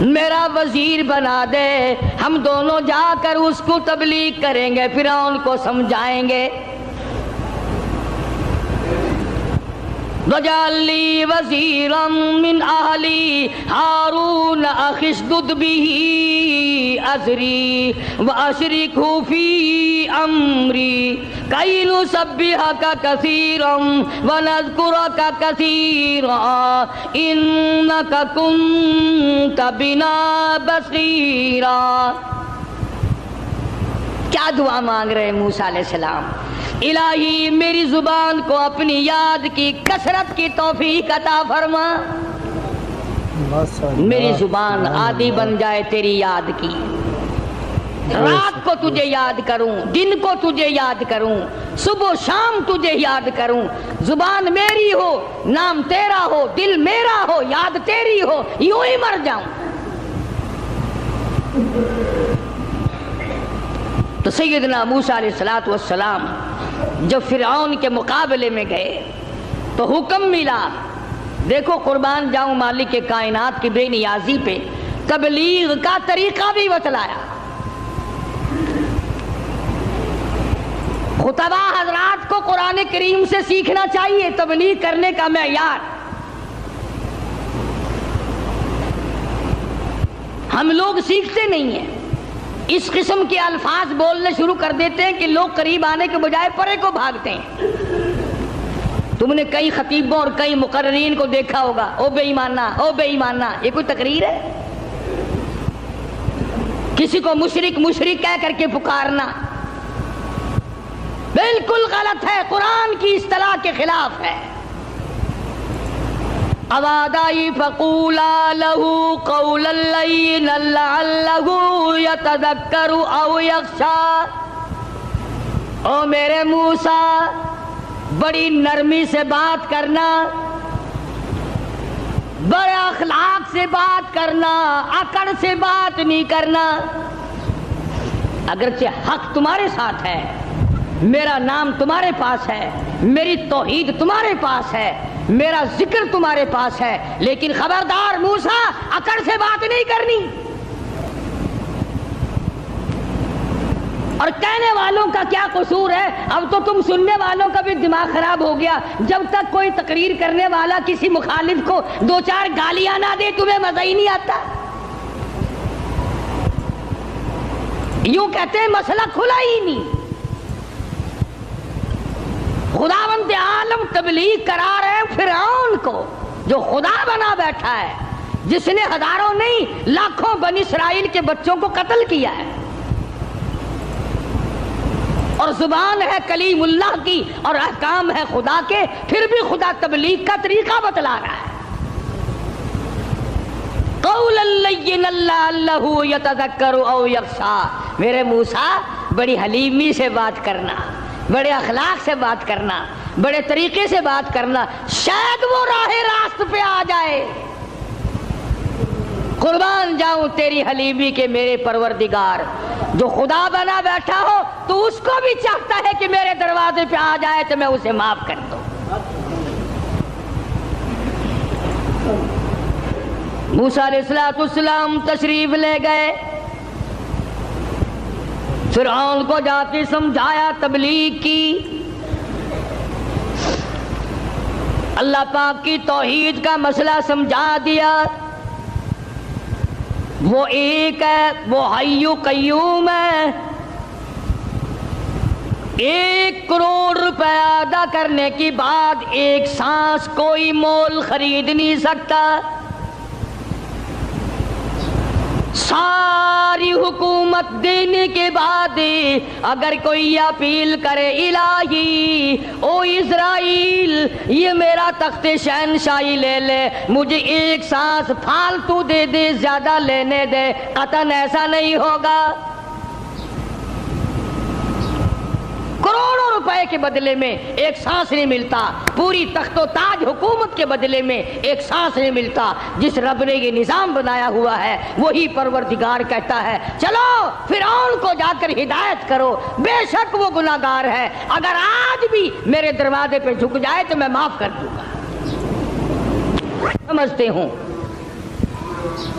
میرا وزیر بنا دے، ہم دونوں جا کر اس کو تبلیغ کریں گے، فرعون کو سمجھائیں گے۔ وَاجْعَل لِّي وَزِيرًا مِّنْ أَهْلِي هَارُونَ أَخِي اشْدُدْ بِهِ أَزْرِي وَأَشْرِكْهُ فِي أَمْرِي كَيْ نُسَبِّحَكَ كَثِيرًا وَنَذْكُرَكَ كَثِيرًا إِنَّكَ كُنتَ بِنَا بَصِيرًا۔ کیا دعا مانگ رہے ہیں موسیٰ علیہ السلام؟ الہی میری زبان کو اپنی یاد کی کثرت کی توفیق عطا فرما، میری زبان عادی بن جائے تیری یاد کی، رات کو تجھے یاد کروں، دن کو تجھے یاد کروں، صبح و شام تجھے یاد کروں، زبان میری ہو، نام تیرا ہو، دل میرا ہو، یاد تیری ہو، یوں ہی مر جاؤں۔ تو سیدنا موسیٰ علیہ السلام جب فرعون کے مقابلے میں گئے تو حکم ملا، دیکھو قربان جاؤں مالک کے کائنات کی بے نیازی پہ تبلیغ کا طریقہ بھی بتلایا۔ خطبہ حضرات کو قرآن کریم سے سیکھنا چاہیے تبلیغ کرنے کا معیار۔ ہم لوگ سیکھتے نہیں ہیں، اس قسم کے الفاظ بولنے شروع کر دیتے ہیں کہ لوگ قریب آنے کے بجائے پرے کو بھاگتے ہیں۔ تم نے کئی خطیبوں اور کئی مقررین کو دیکھا ہوگا، او بے ایمانہ، او بے ایمانہ، یہ کوئی تقریر ہے؟ کسی کو مشرک مشرک کہہ کر کے پکارنا بالکل غلط ہے، قرآن کی اصطلاح کے خلاف ہے۔ اوادائی فقولا لہو قولا لینا لعلہ یتذکر او یخشی۔ او میرے موسیٰ بڑی نرمی سے بات کرنا، بڑے اخلاق سے بات کرنا، اکڑ سے بات نہیں کرنا۔ اگرچہ حق تمہارے ساتھ ہے، میرا نام تمہارے پاس ہے، میری توحید تمہارے پاس ہے، میرا ذکر تمہارے پاس ہے، لیکن خبردار موسیٰ اکڑ سے بات نہیں کرنی۔ اور کہنے والوں کا کیا قصور ہے؟ اب تو تم سننے والوں کا بھی دماغ خراب ہو گیا۔ جب تک کوئی تقریر کرنے والا کسی مخالف کو دو چار گالیاں نہ دے تمہیں مزہ ہی نہیں آتا۔ یوں کہتے ہیں مسئلہ کھلا ہی نہیں۔ خداوند عالم تبلیغ کرا رہے ہیں فرعون کو جو خدا بنا بیٹھا ہے، جس نے ہزاروں نہیں لاکھوں بنی اسرائیل کے بچوں کو قتل کیا ہے، اور زبان ہے کلیم اللہ کی اور احکام ہے خدا کے، پھر بھی خدا تبلیغ کا طریقہ بتلا رہا ہے۔ قولا لینا لعلہ یتذکر او یخشی۔ میرے موسیٰ بڑی حلیمی سے بات کرنا، بڑے اخلاق سے بات کرنا، بڑے طریقے سے بات کرنا، شاید وہ راہ راست پہ آ جائے۔ قربان جاؤں تیری حلیمی کے میرے پروردگار، جو خدا بنا بیٹھا ہو تو اس کو بھی چاہتا ہے کہ میرے دروازے پہ آ جائے تو میں اسے معاف کر دوں۔ موسیٰ علیہ السلام تشریف لے گئے، فرعون کو جا کے سمجھایا، تبلیغ کی، اللہ پاک کی توحید کا مسئلہ سمجھا دیا۔ وہ ایک ہے، وہ حی قیوم ہے، 1 کروڑ روپے ادا کرنے کے بعد ایک سانس کوئی مول خرید نہیں سکتا۔ ساری حکومت دینے کے بعد اگر کوئی اپیل کرے الہی او اسرائیل یہ میرا تخت شہنشاہی لے لے، مجھے ایک سانس فالتو دے دے، زیادہ لینے دے، قطعاً ایسا نہیں ہوگا۔ کروڑوں روپے کے بدلے میں ایک سانس نہیں ملتا، پوری تخت و تاج حکومت کے بدلے میں ایک سانس نہیں ملتا۔ جس رب نے یہ نظام بنایا ہوا ہے وہی پروردگار کہتا ہے چلو فرعون کو جا کر ہدایت کرو، بے شک وہ گناہگار ہے، اگر آج بھی میرے دروازے پہ جھک جائے تو میں معاف کر دوں گا۔ سمجھتے ہوں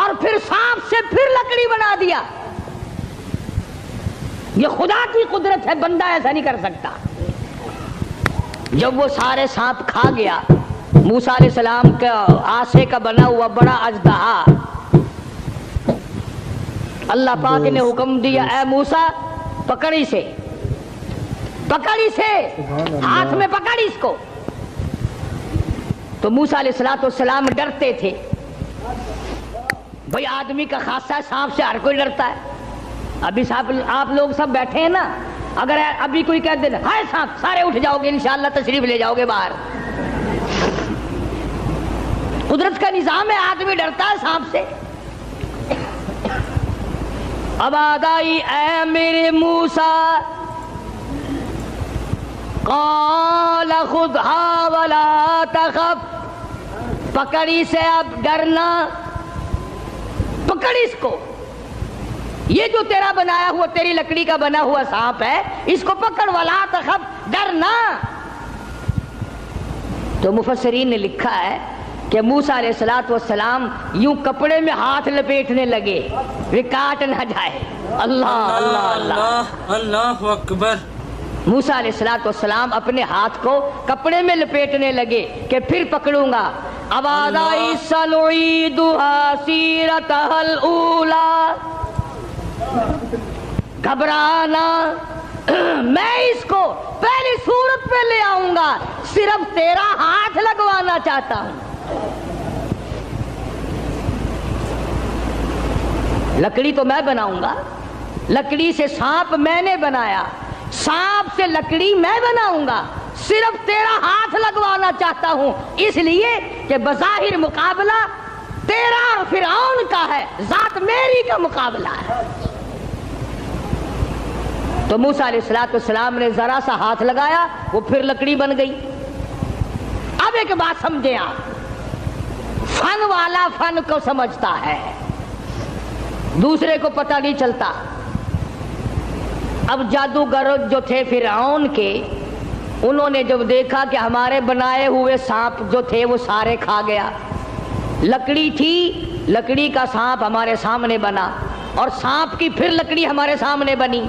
اور پھر سانپ سے پھر لکڑی بنا دیا. یہ خدا کی قدرت ہے, بندہ ایسا نہیں کر سکتا. جب وہ سارے سانپ کھا گیا, موسیٰ علیہ السلام کا آسے کا بنا ہوا بڑا اژدہا, اللہ پاک نے حکم دیا اے موسیٰ پکڑ اسے, ہاتھ میں پکڑ اس کو. تو موسیٰ علیہ السلام ڈرتے تھے. بھئی آدمی کا خاصہ ہے, سانپ سے ہر کوئی ڈرتا ہے. ابھی آپ لوگ سب بیٹھے ہیں نا, اگر ابھی کوئی کہہ دے ہائے سانپ, سارے اٹھ جاؤ گے انشاءاللہ, تشریف لے جاؤ گے باہر. قدرت کا نظام ہے, آدمی ڈرتا ہے سانپ سے. اب آدائی اے میرے موسیٰ, قال خذھا ولا تخف, پکڑی سے اب ڈرنا, پکڑ اس کو. یہ جو تیرا بنایا ہوا, تیری لکڑی کا بنا ہوا سانپ ہے, اس کو پکڑ, ولا تخف, ڈرنا. تو مفسرین نے لکھا ہے کہ موسیٰ علیہ السلام یوں کپڑے میں ہاتھ لپیٹنے لگے, وہ کاٹ نہ جائے. اللہ اللہ اللہ اللہ اکبر. موسیٰ علیہ السلام اپنے ہاتھ کو کپڑے میں لپیٹنے لگے کہ پھر پکڑوں گا. اب آدائی سنعیدها سیرتها الاولی, گھبرانا, میں اس کو پہلی صورت پہ لے آؤں گا, صرف تیرا ہاتھ لگوانا چاہتا ہوں. لکڑی تو میں بناؤں گا, لکڑی سے سانپ میں نے بنایا, سانپ سے لکڑی میں بناؤں گا, صرف تیرا ہاتھ لگوانا چاہتا ہوں, اس لیے کہ بظاہر مقابلہ تیرا اور فرعون کا ہے, ذات میری کا مقابلہ ہے. تو موسیٰ علیہ السلام نے ذرا سا ہاتھ لگایا, وہ پھر لکڑی بن گئی. اب ایک بات سمجھیں آپ, فن والا فن کو سمجھتا ہے, دوسرے کو پتہ نہیں چلتا. اب جادوگر جو تھے فرعون کے, انہوں نے جب دیکھا کہ ہمارے بنائے ہوئے سانپ جو تھے وہ سارے کھا گیا, لکڑی تھی, لکڑی کا سانپ ہمارے سامنے بنا, اور سانپ کی پھر لکڑی ہمارے سامنے بنی,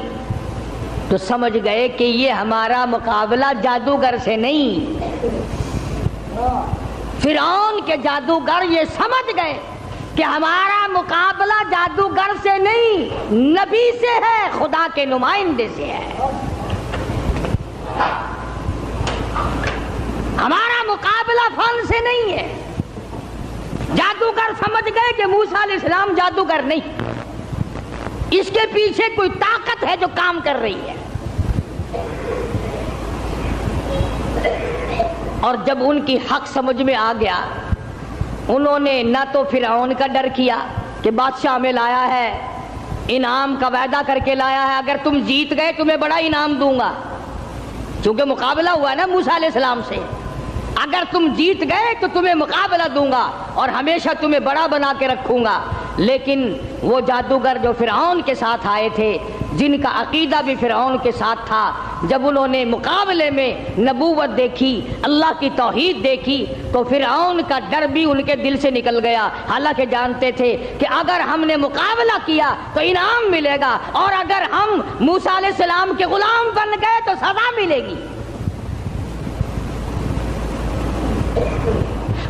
تو سمجھ گئے کہ یہ ہمارا مقابلہ جادوگر سے نہیں. فرعون کے جادوگر یہ سمجھ گئے کہ ہمارا مقابلہ جادوگر سے نہیں, نبی سے ہے, خدا کے نمائندے سے ہے. ہمارا مقابلہ فن سے نہیں ہے. جادوگر سمجھ گئے کہ موسیٰ علیہ السلام جادوگر نہیں, اس کے پیچھے کوئی طاقت ہے جو کام کر رہی ہے. اور جب ان کی حق سمجھ میں آ گیا, انہوں نے نہ تو فرعون کا ڈر کیا کہ بادشاہ ہمیں لایا ہے, انعام کا وعدہ کر کے لایا ہے, اگر تم جیت گئے تمہیں بڑا انعام دوں گا, چونکہ مقابلہ ہوا نا موسیٰ علیہ السلام سے, اگر تم جیت گئے تو تمہیں مقابلہ دوں گا اور ہمیشہ تمہیں بڑا بنا کے رکھوں گا. لیکن وہ جادوگر جو فرعون کے ساتھ آئے تھے, جن کا عقیدہ بھی فرعون کے ساتھ تھا, جب انہوں نے مقابلے میں نبوت دیکھی, اللہ کی توحید دیکھی, تو فرعون کا ڈر بھی ان کے دل سے نکل گیا. حالانکہ جانتے تھے کہ اگر ہم نے مقابلہ کیا تو انعام ملے گا, اور اگر ہم موسیٰ علیہ السلام کے غلام بن گئے تو سزا ملے گی.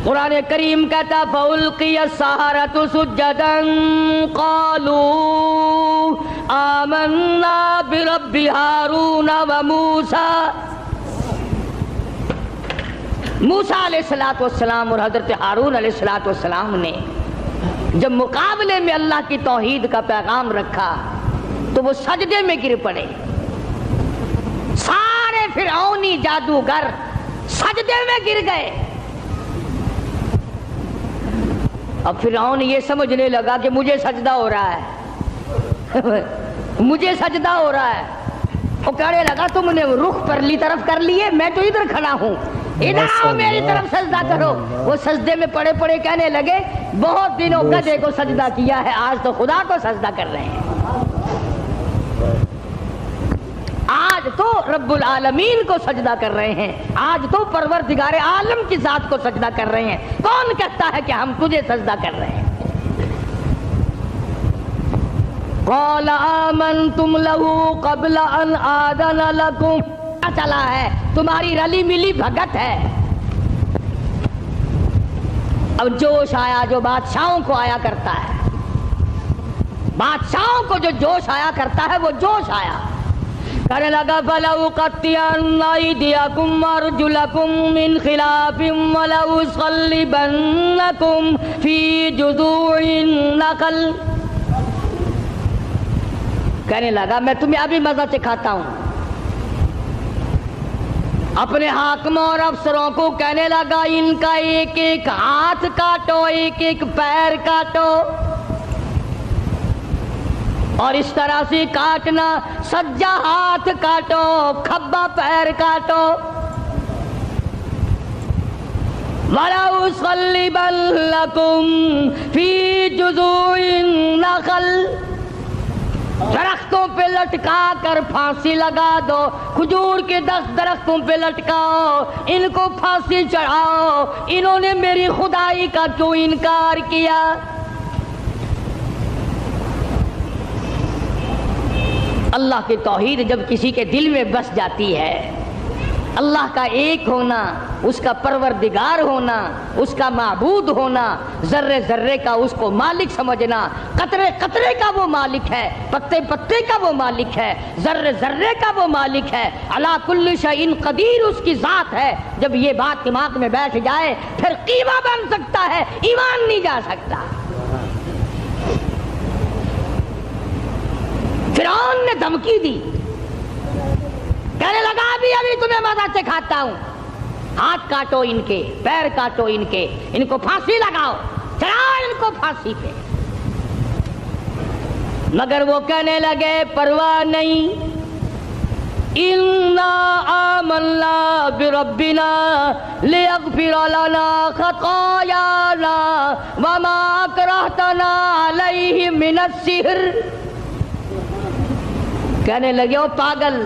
قرآن کریم کہتا فَأُلْقِيَ السَّحَرَةُ سُجَّدًا قَالُوا آمَنَّا بِرَبِّ هَارُونَ وَمُوسَىٰ. موسیٰ علیہ السلام اور حضرت ہارون علیہ السلام نے جب مقابلے میں اللہ کی توحید کا پیغام رکھا تو وہ سجدے میں گر پڑے. سارے فرعونی جادوگر سجدے میں گر گئے. اب فرعون یہ سمجھنے لگا کہ مجھے سجدہ ہو رہا ہے مجھے سجدہ ہو رہا ہے. وہ کہنے لگا تم نے رخ پرلی طرف کر لیے, میں تو ادھر کھڑا ہوں, ادھر آؤ میری طرف سجدہ کرو. وہ سجدے میں پڑے پڑے کہنے لگے بہت دنوں گدھے کو سجدہ کیا ہے, آج تو خدا کو سجدہ کر رہے ہیں, آج تو رب العالمین کو سجدہ کر رہے ہیں, آج تو پروردگار عالم کی ذات کو سجدہ کر رہے ہیں. کون کہتا ہے کہ ہم تجھے سجدہ کر رہے ہیں؟ قال آمنتم له قبل ان آذن لكم. چلا ہے تمہاری رلی ملی بھگت ہے. اب جوش آیا جو بادشاہوں کو آیا کرتا ہے. بادشاہوں کو جو جوش آیا کرتا ہے وہ جوش آیا. کہنے لگا فَلَأُقَطِّعَنَّ أَيْدِيَكُمْ وَأَرْجُلَكُمْ مِنْ خِلَافٍ وَلَأُصَلِّبَنَّكُمْ فِي جُذُوعِ النَّخْلِ. کہنے لگا میں تمہیں ابھی مزہ چکھاتا ہوں. اپنے حاکموں اور افسروں کو کہنے لگا ان کا ایک ایک ہاتھ کاٹو, ایک ایک پیر کاٹو, اور اس طرح سے کاٹنا سجا ہاتھ کاٹو, کھبا پیر کاٹو. وَلَأُصَلِّبَنَّكُمْ فِي جُذُوعِ النَّخْلِ. درختوں پہ لٹکا کر پھانسی لگا دو. کھجور کے 10 درختوں پہ لٹکاؤ, ان کو پھانسی چڑھاؤ. انہوں نے میری خدائی کا کیوں انکار کیا؟ اللہ کی توحید جب کسی کے دل میں بس جاتی ہے, اللہ کا ایک ہونا, اس کا پروردگار ہونا, اس کا معبود ہونا, ذرے ذرے کا اس کو مالک سمجھنا, قطرے قطرے کا وہ مالک ہے, پتے پتے کا وہ مالک ہے, ذرے ذرے کا وہ مالک ہے, علی کل شیء قدیر اس کی ذات ہے. جب یہ بات دماغ میں بیٹھ جائے پھر قیمہ بن سکتا ہے, ایمان نہیں جا سکتا. فرعون نے دھمکی دی, کہنے لگا ابھی تمہیں مزہ چکھاتا ہوں. ہاتھ کاٹو ان کے, پیر کاٹو ان کے, ان کو پھانسی لگاؤ, چڑھاؤ ان کو پھانسی پہ. مگر وہ کہنے لگے پرواہ نہیں, اِنَّا آمَنَّا بِرَبِّنَا لِيَغْفِرَ لَنَا خَطَايَانَا وَمَا أَكْرَهْتَنَا عَلَيْهِ مِنَ السِّحْرِ. کہنے لگے او پاگل,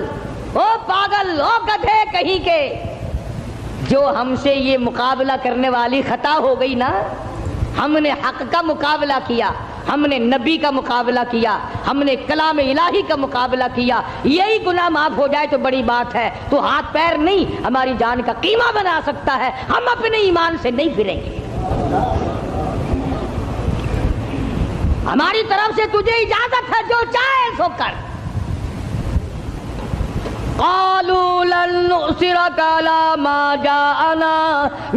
او گدھے کہیں کے, جو ہم سے یہ مقابلہ کرنے والی خطا ہو گئی نا, ہم نے حق کا مقابلہ کیا, ہم نے نبی کا مقابلہ کیا, ہم نے کلام الہی کا مقابلہ کیا, یہی گناہ معاف ہو جائے تو بڑی بات ہے. تو ہاتھ پیر نہیں ہماری جان کا قیمہ بنا سکتا ہے, ہم اپنے ایمان سے نہیں پھریں گے. ہماری طرف سے تجھے اجازت ہے, جو چاہے سو کر. قالوا لن نؤثرك على ما جاءنا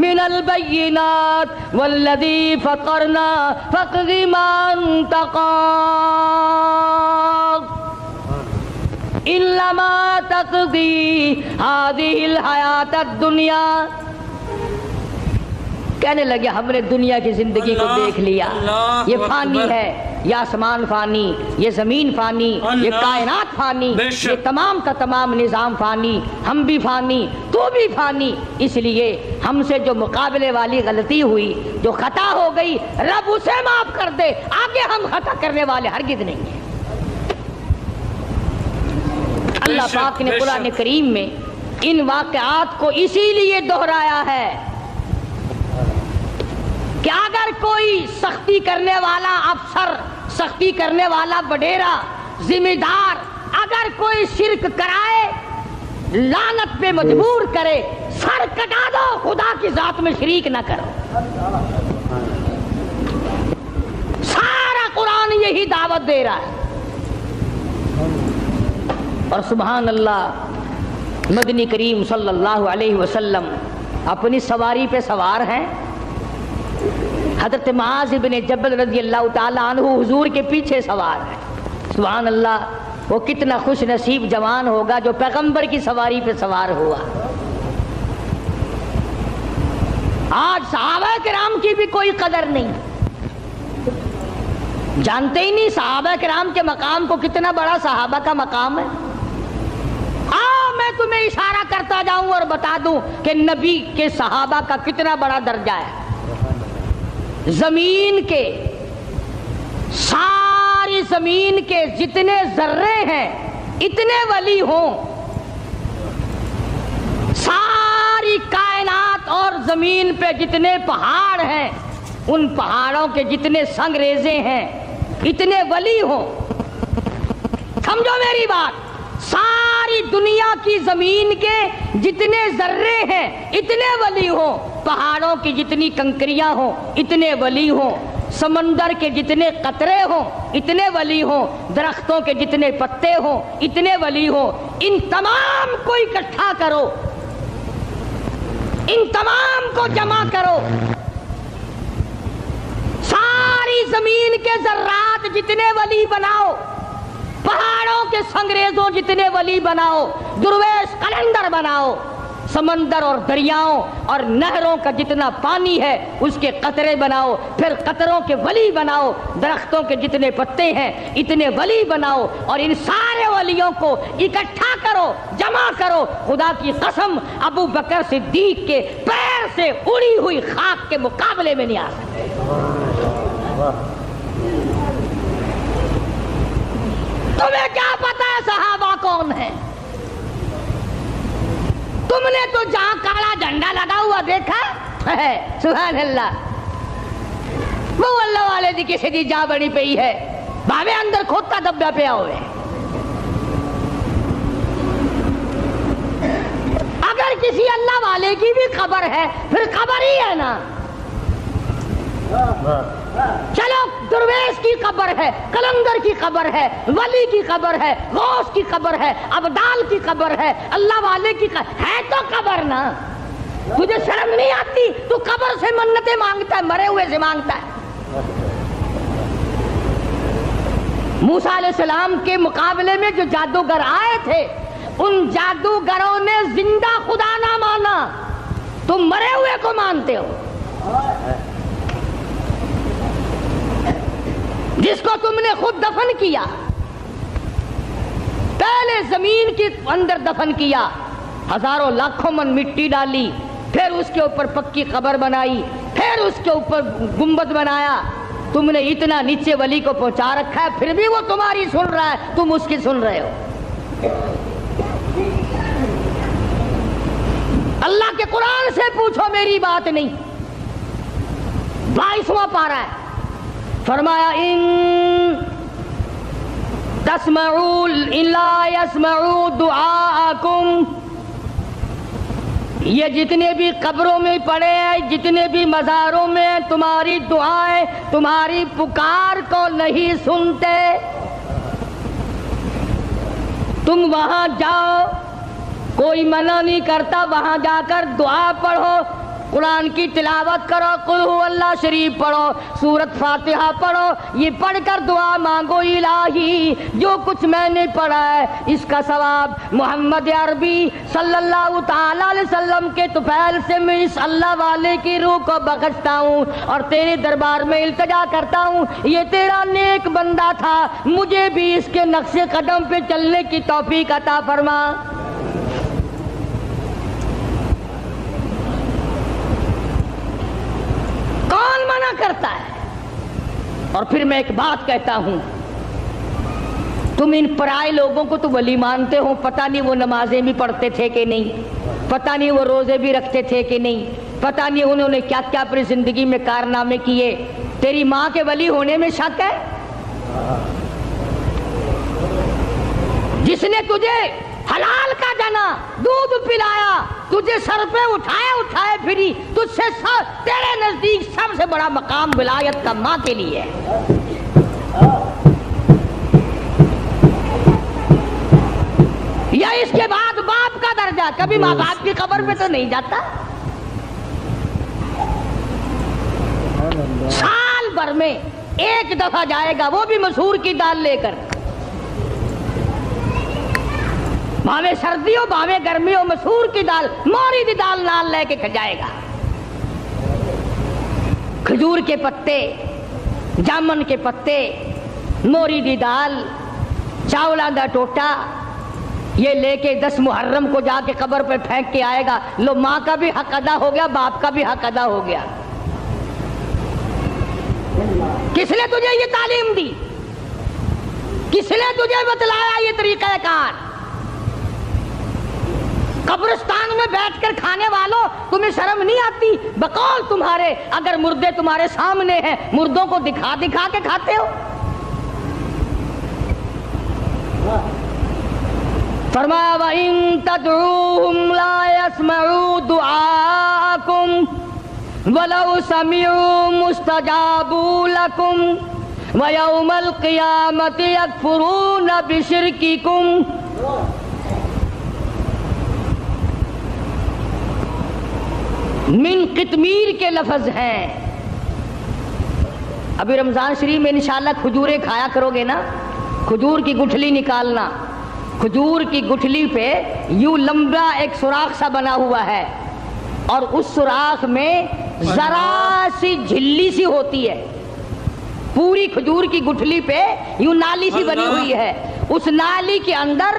من البينات والذي فطرنا فاقض ما انت قاض انما تقضي هذه الحياة الدنيا. کہنے لگے ہم نے دنیا کی زندگی کو دیکھ لیا, یہ فانی ہے, یہ آسمان فانی, یہ زمین فانی, یہ کائنات فانی, یہ تمام کا تمام نظام فانی, ہم بھی فانی, تو بھی فانی. اس لیے ہم سے جو مقابلے والی غلطی ہوئی, جو خطا ہو گئی, رب اسے معاف کر دے, آگے ہم خطا کرنے والے ہرگز نہیں ہیں. اللہ پاک نے قرآن کریم میں ان واقعات کو اسی لیے دہرایا ہے کہ اگر کوئی سختی کرنے والا افسر, سختی کرنے والا وڈیرا, ذمہ دار اگر کوئی شرک کرائے, لعنت پہ مجبور کرے, سر کٹا دو, خدا کی ذات میں شریک نہ کرو. سارا قرآن یہی دعوت دے رہا ہے. اور سبحان اللہ, مدنی کریم صلی اللہ علیہ وسلم اپنی سواری پہ سوار ہیں. حضرت معاذ بن جبل رضی اللہ تعالیٰ عنہ حضور کے پیچھے سوار ہے. سبحان اللہ, وہ کتنا خوش نصیب جوان ہوگا جو پیغمبر کی سواری پہ سوار ہوا. آج صحابہ کرام کی بھی کوئی قدر نہیں, جانتے ہی نہیں صحابہ کرام کے مقام کو, کتنا بڑا صحابہ کا مقام ہے. میں تمہیں اشارہ کرتا جاؤں اور بتا دوں کہ نبی کے صحابہ کا کتنا بڑا درجہ ہے. زمین کے, ساری زمین کے جتنے ذرے ہیں اتنے ولی ہوں, ساری کائنات اور زمین پہ جتنے پہاڑ ہیں ان پہاڑوں کے جتنے سنگ ریزے ہیں اتنے ولی ہوں, سمجھو میری بات، ساری دنیا کی زمین کے جتنے ذرے ہیں اتنے ولی ہوں، پہاڑوں کی جتنی کنکریاں ہوں اتنے ولی ہوں، سمندر کے جتنے قطرے ہوں اتنے ولی ہوں، درختوں کے جتنے پتے ہوں اتنے ولی ہوں، ان تمام کو اکٹھا کرو، ان تمام کو جمع کرو، ساری زمین کے ذرات جتنے ولی بناؤ، پہاڑوں کے سنگریزوں جتنے ولی بناؤ، درویش قلندر بناؤ، سمندر اور دریاؤں اور نہروں کا جتنا پانی ہے اس کے قطرے بناؤ، پھر قطروں کے ولی بناؤ، درختوں کے جتنے پتے ہیں اتنے ولی بناؤ، اور ان سارے ولیوں کو اکٹھا کرو، جمع کرو، خدا کی قسم ابو بکر صدیق کے پیر سے اڑی ہوئی خاک کے مقابلے میں نہیں آ سکتے۔ تمہیں کیا پتا ہے صحابہ کون ہے؟ تم نے تو جہاں کالا جھنڈا لگا ہوا دیکھا ہے، سبحان اللہ، وہ اللہ والے دی کسی دی جا بڑی پئی ہے، بھاوے اندر کھوتا دبا پیا ہوئے۔ اگر کسی اللہ والے کی بھی خبر ہے پھر خبر ہی ہے نا، چلو درویش کی خبر ہے، قلندر کی خبر ہے، ولی کی خبر ہے، غوث کی خبر ہے، ابدال کی خبر ہے، اللہ والے کی خبر ہے، تو خبر نا، تجھے شرم نہیں آتی؟ تو قبر سے منتیں مانگتا ہے، مرے ہوئے سے مانگتا ہے۔ موسیٰ علیہ السلام کے مقابلے میں جو جادوگر آئے تھے ان جادوگروں نے زندہ خدا نہ مانا، تم مرے ہوئے کو مانتے ہو، جس کو تم نے خود دفن کیا، پہلے زمین کے اندر دفن کیا، ہزاروں لاکھوں من مٹی ڈالی، پھر اس کے اوپر پکی قبر بنائی، پھر اس کے اوپر گنبد بنایا، تم نے اتنا نیچے ولی کو پہنچا رکھا ہے، پھر بھی وہ تمہاری سن رہا ہے، تم اس کی سن رہے ہو۔ اللہ کے قرآن سے پوچھو، میری بات نہیں۔ 22واں پارہ ہے، فرمایا ان تسمعوا لا يسمعوا دعاءکم، یہ جتنے بھی قبروں میں پڑے ہیں، جتنے بھی مزاروں میں ہیں، تمہاری دعائیں، تمہاری پکار کو نہیں سنتے۔ تم وہاں جاؤ، کوئی منع نہیں کرتا، وہاں جا کر دعا پڑھو، قرآن کی تلاوت کرو، قل هو اللہ شریف پڑھو، سورت فاتحہ پڑھو، یہ پڑھ کر دعا مانگو، الہی جو کچھ میں نے پڑھا ہے اس کا ثواب محمد عربی صلی اللہ تعالی علیہ وسلم کے طفیل سے میں اس اللہ والے کی روح کو بخشتا ہوں اور تیرے دربار میں التجا کرتا ہوں، یہ تیرا نیک بندہ تھا، مجھے بھی اس کے نقش قدم پہ چلنے کی توفیق عطا فرما۔ کون منع کرتا ہے؟ اور پھر میں ایک بات کہتا ہوں، تم ان پرائے لوگوں کو تو ولی مانتے ہو، پتہ نہیں وہ نمازیں بھی پڑھتے تھے کہ نہیں، پتہ نہیں وہ روزے بھی رکھتے تھے کہ نہیں، پتہ نہیں انہوں نے کیا کیا اپنی زندگی میں کارنامے کیے، تیری ماں کے ولی ہونے میں شک ہے؟ جس نے تجھے حلال کا جنا دودھ پلایا، تجھے سر پہ اٹھائے پھری، تجھ سے تیرے نزدیک سب سے بڑا مقام ولایت کا ماں کے لیے ہے۔ یا اس کے بعد باپ کا درجہ، کبھی ماں باپ کی قبر پہ تو نہیں جاتا، سال بھر میں ایک دفعہ جائے گا، وہ بھی مسحور کی دال لے کر، بھاوے سردی ہو بھاوے گرمی ہو، مسحور کی دال، موری دی دال نال لے کے کھجائے گا، کھجور کے پتے، جامن کے پتے، موری دی دال، چاولاں دا ٹوٹا، یہ لے کے 10 محرم کو جا کے قبر پہ پھینک کے آئے گا، لو ماں کا بھی حق ادا ہو گیا، باپ کا بھی حق ادا ہو گیا۔ کس نے تجھے یہ تعلیم دی؟ کس نے تجھے بتلایا یہ طریقہ کار؟ قبرستان میں بیٹھ کر کھانے والوں، تمہیں شرم نہیں آتی؟ بقول تمہارے اگر مردے تمہارے سامنے ہیں، مردوں کو دکھا دکھا کے کھاتے ہو۔ فرمایا وَإِن تَدْعُوهُمْ لَا يَسْمَعُوا دُعَاءَكُمْ وَلَوْ سَمِعُوا مُسْتَجَابُوا لَكُمْ وَيَوْمَ الْقِيَامَةِ يَكْفُرُونَ بِشِرْكِكُمْ. من قطمیر کے لفظ ہیں. ابھی رمضان شریف میں انشاءاللہ کھجوریں کھایا کرو گے نا, کھجور کی گٹھلی نکالنا. کھجور کی گٹھلی پہ یوں لمبا ایک سوراخ سا بنا ہوا ہے اور اس سوراخ میں ذرا سی جھلی سی ہوتی ہے. پوری کھجور کی گٹھلی پہ یوں نالی سی بنی ہوئی ہے, اس نالی کے اندر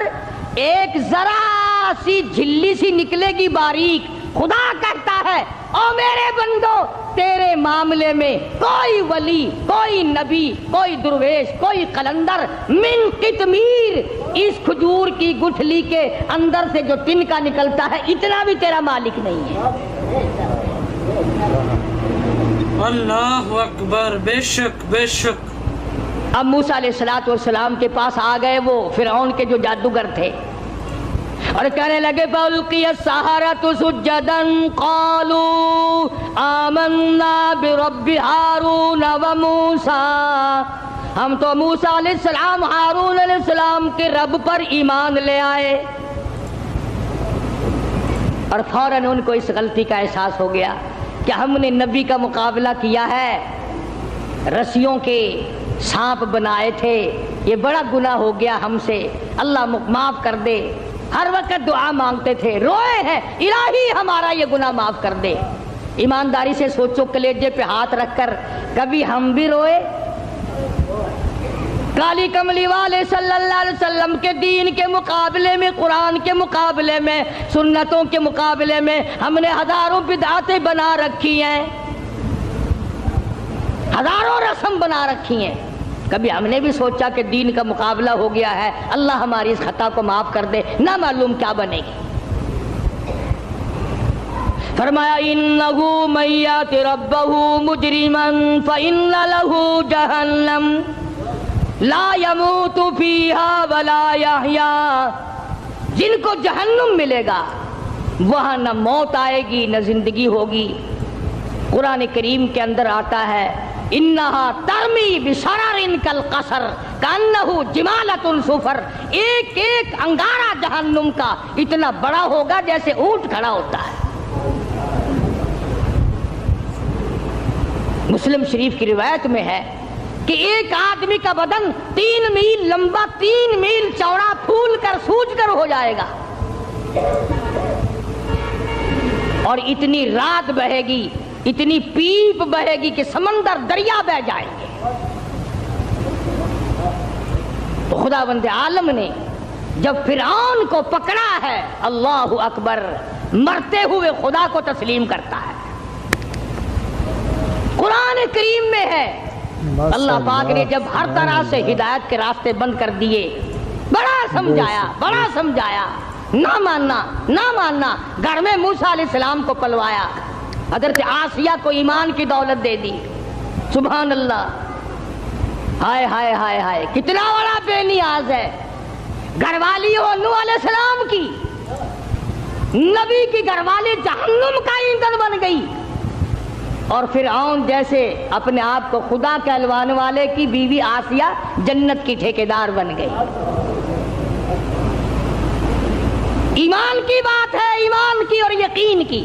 ایک ذرا سی جھلی سی نکلے گی باریک. خدا کہتا ہے او میرے بندو, تیرے معاملے میں کوئی ولی, کوئی نبی, کوئی درویش, کوئی قلندر من قطمیر, اس کھجور کی گٹھلی کے اندر سے جو تنکا نکلتا ہے اتنا بھی تیرا مالک نہیں ہے. اللہ اکبر. بے شک بے شک. اب موسیٰ علیہ السلام کے پاس آ گئے وہ فرعون کے جو جادوگر تھے اور کہنے لگے فَأُلْقِيَ السَّحَرَةُ سُجَّدًا قَالُوا آمَنَّا بِرَبِّ هَارُونَ وَمُوسَىٰ. ہم تو موسیٰ علیہ السلام, ہارون علیہ السلام کے رب پر ایمان لے آئے. اور فوراً ان کو اس غلطی کا احساس ہو گیا کہ ہم نے نبی کا مقابلہ کیا ہے, رسیوں کے سانپ بنائے تھے, یہ بڑا گناہ ہو گیا ہم سے, اللہ معاف کر دے. ہر وقت دعا مانگتے تھے, روئے ہیں الہی ہمارا یہ گناہ معاف کر دے. ایمانداری سے سوچو, کلیجے پہ ہاتھ رکھ کر کبھی ہم بھی روئے؟ کالی کملی والے صلی اللہ علیہ وسلم کے دین کے مقابلے میں, قرآن کے مقابلے میں, سنتوں کے مقابلے میں ہم نے ہزاروں بدعتیں بنا رکھی ہیں, ہزاروں رسم بنا رکھی ہیں. کبھی ہم نے بھی سوچا کہ دین کا مقابلہ ہو گیا ہے, اللہ ہماری اس خطا کو معاف کر دے, نہ معلوم کیا بنے گی. فرمایا انہو من یات ربہ مجرما فإن لہ جہنم لا یموت فیہا ولا یحیا. جن کو جہنم ملے گا وہاں نہ موت آئے گی نہ زندگی ہوگی. قرآن کریم کے اندر آتا ہے انہا ترمی بشرر کالقصر کانہو جمالۃ صفر. ایک ایک انگارہ جہنم کا اتنا بڑا ہوگا جیسے اونٹ کھڑا ہوتا ہے. مسلم شریف کی روایت میں ہے کہ ایک آدمی کا بدن 3 میل لمبا 3 میل چوڑا پھول کر سوج کر ہو جائے گا, اور اتنی رات بہے گی, اتنی پیپ بہے گی کہ سمندر دریا بہ جائیں گے. تو خداوند عالم نے جب فرعون کو پکڑا ہے, اللہ اکبر, مرتے ہوئے خدا کو تسلیم کرتا ہے. قرآن کریم میں ہے اللہ پاک نے جب ہر طرح سے ہدایت کے راستے بند کر دیے, بڑا سمجھایا, بڑا سمجھایا, نہ ماننا نہ ماننا. گھر میں موسیٰ علیہ السلام کو پلوایا, حضرت آسیہ کو ایمان کی دولت دے دی. سبحان اللہ, ہائے ہائے ہائے ہائے, کتنا بڑا بے نیاز ہے. گھر والی ہو نوح علیہ السلام کی, نبی کی گھر والی جہنم کا ایندھن بن گئی, اور فرعون جیسے اپنے آپ کو خدا کہلوانے والے کی بیوی آسیہ جنت کی ٹھیکیدار بن گئی. ایمان کی بات ہے, ایمان کی اور یقین کی.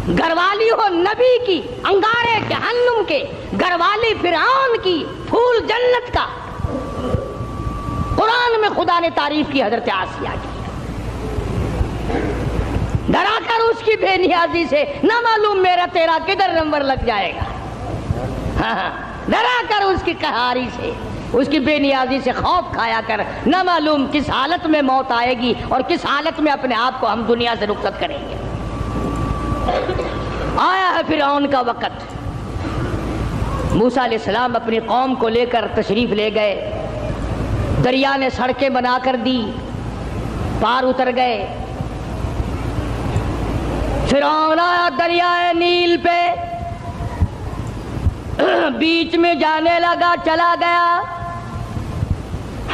گھر والی ہو نبی کی, انگارے جہنم کے, گھر والی فرعون کی, پھول جنت کا. قرآن میں خدا نے تعریف کی حضرت آسیہ کی, ڈرا کر اس کی بے نیازی سے, نہ معلوم میرا تیرا کدھر نمبر لگ جائے گا. ہاں, ڈرا کر اس کی قہاری سے, اس کی بے نیازی سے خوف کھایا کر, نہ معلوم کس حالت میں موت آئے گی اور کس حالت میں اپنے آپ کو ہم دنیا سے رخصت کریں گے. آیا ہے فرعون کا وقت. موسیٰ علیہ السلام اپنی قوم کو لے کر تشریف لے گئے, دریا نے سڑکیں بنا کر دی, پار اتر گئے. فرعون آیا دریائے نیل پہ, بیچ میں جانے لگا, چلا گیا.